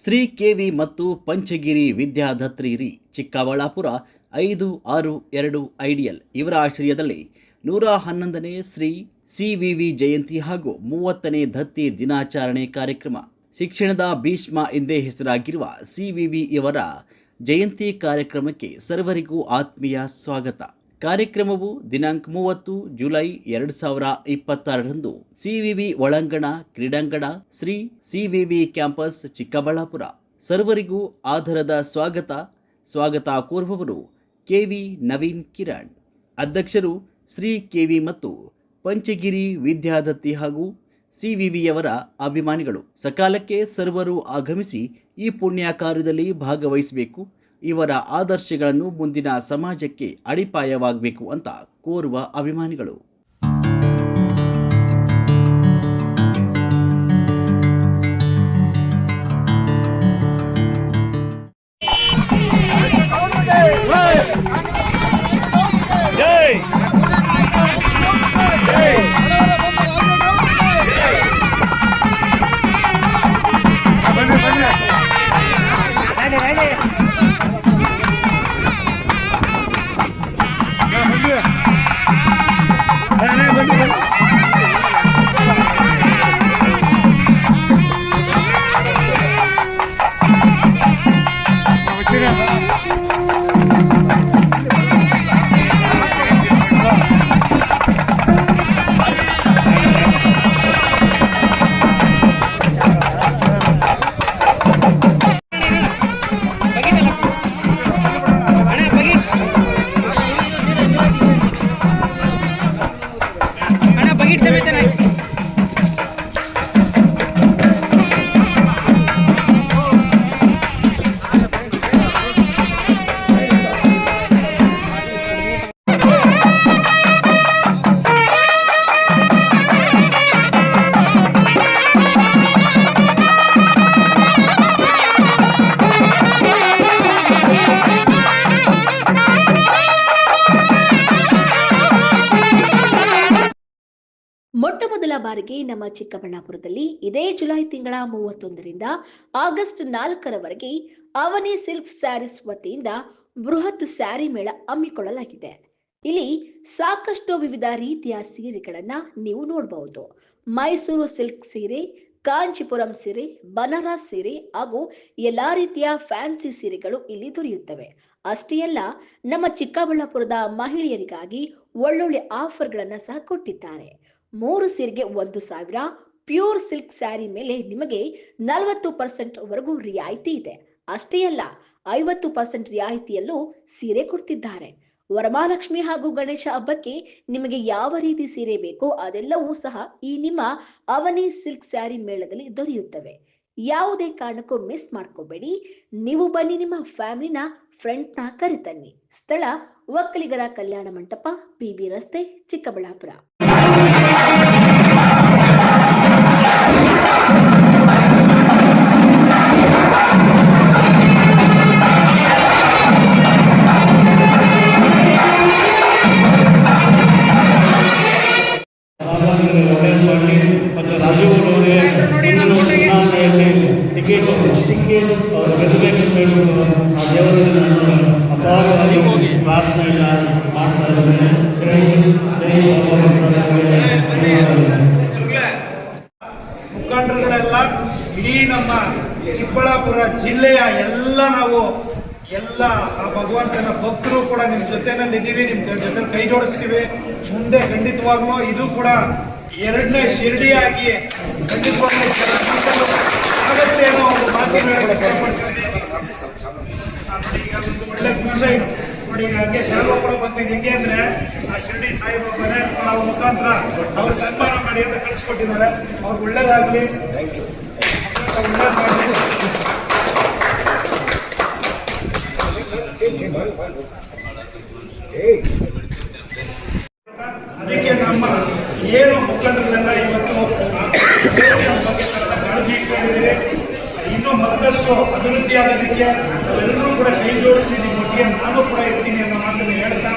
Shri KV ಮತ್ತು Panchagiri ವಿದ್ಯಾಧತ್ರಿ Chikkaballapur 562 ideal ಇವರ ಆಶ್ರಯದಲ್ಲಿ 111ನೇ ಶ್ರೀ ಸಿವಿವಿ ಜಯಂತಿ ಹಾಗೂ 30ನೇ ದತ್ತಿ ದಿನಾಚರಣೆ ಕಾರ್ಯಕ್ರಮ. ಶಿಕ್ಷಣದ ಭೀಷ್ಮ ಎಂದೇ ಹೆಸರಾಗಿರುವ ಸಿವಿವಿ ಇವರ ಜಯಂತಿ ಕಾರ್ಯಕ್ರಮಕ್ಕೆ ಸರ್ವರಿಗೂ ಆತ್ಮೀಯ ಸ್ವಾಗತ. ಕಾರ್ಯಕ್ರಮವು ದಿನಾಂಕ 30 ಜುಲೈ 2022ರಂದು ಸಿವಿವಿ ಒಳಾಂಗಣ ಕ್ರೀಡಾಂಗಣ ಶ್ರೀ ಸಿವಿವಿ ಕ್ಯಾಂಪಸ್ ಚಿಕ್ಕಬಳ್ಳಾಪುರ. ಸರ್ವರಿಗೂ ಆಧಾರದ ಸ್ವಾಗತ ಕೋರುವವರು ಕೆವಿ ನವೀನ್ ಕಿರಣ್, ಅಧ್ಯಕ್ಷರು ಶ್ರೀ ಕೆವಿ ಮತ್ತು ಪಂಚಗಿರಿ ವಿದ್ಯಾಧತ್ತಿ ಹಾಗೂ ಸಿವಿವಿಯವರ ಅಭಿಮಾನಿಗಳು. ಸಕಾಲಕ್ಕೆ ಸರ್ವರು ಆಗಮಿಸಿ ಈ ಪುಣ್ಯ ಕಾರ್ಯದಲ್ಲಿ ಭಾಗವಹಿಸಬೇಕು. ಇವರ ಆದರ್ಶಗಳನ್ನು ಮುಂದಿನ ಸಮಾಜಕ್ಕೆ ಅಡಿಪಾಯವಾಗಬೇಕು ಅಂತ ಕೋರುವ ಅಭಿಮಾನಿಗಳು. ಮೊಟ್ಟಮೊದಲ ಬಾರಿಗೆ ನಮ್ಮ ಚಿಕ್ಕಬಳ್ಳಾಪುರದಲ್ಲಿ ಇದೇ ಜುಲೈ ತಿಂಗಳ 31ರಿಂದ ಆಗಸ್ಟ್ 4ರವರೆಗೆ ಅವನಿ ಸಿಲ್ಕ್ ಸ್ಯಾರೀಸ್ ವತಿಯಿಂದ ಬೃಹತ್ ಸ್ಯಾರಿ ಮೇಳ ಹಮ್ಮಿಕೊಳ್ಳಲಾಗಿದೆ. ಇಲ್ಲಿ ಸಾಕಷ್ಟು ವಿವಿಧ ರೀತಿಯ ಸೀರೆಗಳನ್ನ ನೀವು ನೋಡಬಹುದು. ಮೈಸೂರು ಸಿಲ್ಕ್ ಸೀರೆ, ಕಾಂಚೀಪುರಂ ಸೀರೆ, ಬನಾರಸ್ ಸೀರೆ ಹಾಗೂ ಎಲ್ಲಾ ರೀತಿಯ ಫ್ಯಾನ್ಸಿ ಸೀರೆಗಳು ಇಲ್ಲಿ ದೊರೆಯುತ್ತವೆ. ಅಷ್ಟೇ ಅಲ್ಲ, ನಮ್ಮ ಚಿಕ್ಕಬಳ್ಳಾಪುರದ ಮಹಿಳೆಯರಿಗಾಗಿ ಒಳ್ಳೊಳ್ಳೆ ಆಫರ್ಗಳನ್ನ ಸಹ ಕೊಟ್ಟಿದ್ದಾರೆ. 3 ಸೀರೆಗೆ 1,000, ಪ್ಯೂರ್ ಸಿಲ್ಕ್ ಸ್ಯಾರಿ ಮೇಲೆ ನಿಮಗೆ 40% ವರೆಗೂ ರಿಯಾಯಿತಿ ಇದೆ. ಅಷ್ಟೇ ಅಲ್ಲ, 50% ರಿಯಾಯಿತಿಯಲ್ಲೂ ಸೀರೆ ಕೊಡ್ತಿದ್ದಾರೆ. ವರಮಹಾಲಕ್ಷ್ಮಿ ಹಾಗೂ ಗಣೇಶ ಹಬ್ಬಕ್ಕೆ ನಿಮಗೆ ಯಾವ ರೀತಿ ಸೀರೆ ಬೇಕೋ ಅದೆಲ್ಲವೂ ಸಹ ಈ ನಿಮ್ಮ ಅವನಿ ಸಿಲ್ಕ್ ಸ್ಯಾರಿ ಮೇಳದಲ್ಲಿ ದೊರೆಯುತ್ತವೆ. ಯಾವುದೇ ಕಾರಣಕ್ಕೂ ಮಿಸ್ ಮಾಡ್ಕೋಬೇಡಿ. ನೀವು ಬನ್ನಿ, ನಿಮ್ಮ ಫ್ಯಾಮಿಲಿನ ಫ್ರೆಂಡ್ನ ಕರೆತನ್ನಿ. ಸ್ಥಳ ಒಕ್ಕಲಿಗರ ಕಲ್ಯಾಣ ಮಂಟಪ, PB ರಸ್ತೆ, ಚಿಕ್ಕಬಳ್ಳಾಪುರ. ಮತ್ತು ರಾಜೀವ್ರವರೇ ಟಿಕೆಟ್ ಸಿಕ್ಕಿ ಅವರು ಗೆಲ್ಲಬೇಕೆಂದು ಹೇಳುವುದು ಆ ದೇವರಲ್ಲಿ ನಾನು ಅಪಾರವಾಗಿ ಪ್ರಾರ್ಥನೆಯಿಂದ ಮಾಡ್ತಾ ಇದ್ದೇನೆ. ಮುಖಂಡರುಗಳೆಲ್ಲ ಇಡೀ ನಮ್ಮ ಚಿಕ್ಕಬಳ್ಳಾಪುರ ಜಿಲ್ಲೆಯ ಎಲ್ಲ ಆ ಭಗವಂತನ ಭಕ್ತರು ಕೂಡ ನಿಮ್ಮ ಜೊತೆನಲ್ಲಿ ಇದ್ದೀವಿ, ನಿಮ್ಮ ಜೊತೆ ಕೈ ಜೋಡಿಸ್ತೀವಿ. ಮುಂದೆ ಖಂಡಿತವಾಗ್ಲೂ ಇದು ಕೂಡ 2ನೇ ಶಿರ್ಡಿಯಾಗಿ ಖಂಡಿತವಾಗ್ಲೂ ಆಗತ್ತೆ ಅನ್ನೋ ಒಂದು ಮಾತಿನ ಒಳ್ಳೆ ವಿಷಯ ನೋಡಿ. ಈಗ ಹಂಗೆ ಶಾಲಾ ಕೂಡ ಬಂದಿದ್ದು ಹೆಂಗೆ ಅಂದ್ರೆ ಆ ಶಿರ್ಡಿ ಸಾಯಿಬಾಬಾನೇ ಅವ್ರ ಮುಖಾಂತರ ಅವ್ರ ಸನ್ಮಾನ ಮಾಡಿ ಅಂತ ಕಳಿಸ್ಕೊಟ್ಟಿದ್ದಾರೆ. ಅವ್ರಿಗೆ ಒಳ್ಳೇದಾಗ್ಲಿ, ಒಳ್ಳೇದು ಮಾಡಿ. ಅದಕ್ಕೆ ನಮ್ಮ ಏನು ಮುಖಂಡರೆಲ್ಲ ಇವತ್ತು ಬಗ್ಗೆ ಕಾಳಜಿ ಇಟ್ಕೊಂಡಿದ್ದೀರಿ. ಇನ್ನೂ ಮತ್ತಷ್ಟು ಅಭಿವೃದ್ಧಿ ಆಗೋದಕ್ಕೆ ನಾವೆಲ್ಲರೂ ಕೂಡ ಕೈ ಜೋಡಿಸಿ ನಿಮ್ಮ ಒಟ್ಟಿಗೆ ನಾನು ಕೂಡ ಇರ್ತೀನಿ ಅನ್ನೋ ಮಾತನ್ನು ಹೇಳ್ತಾ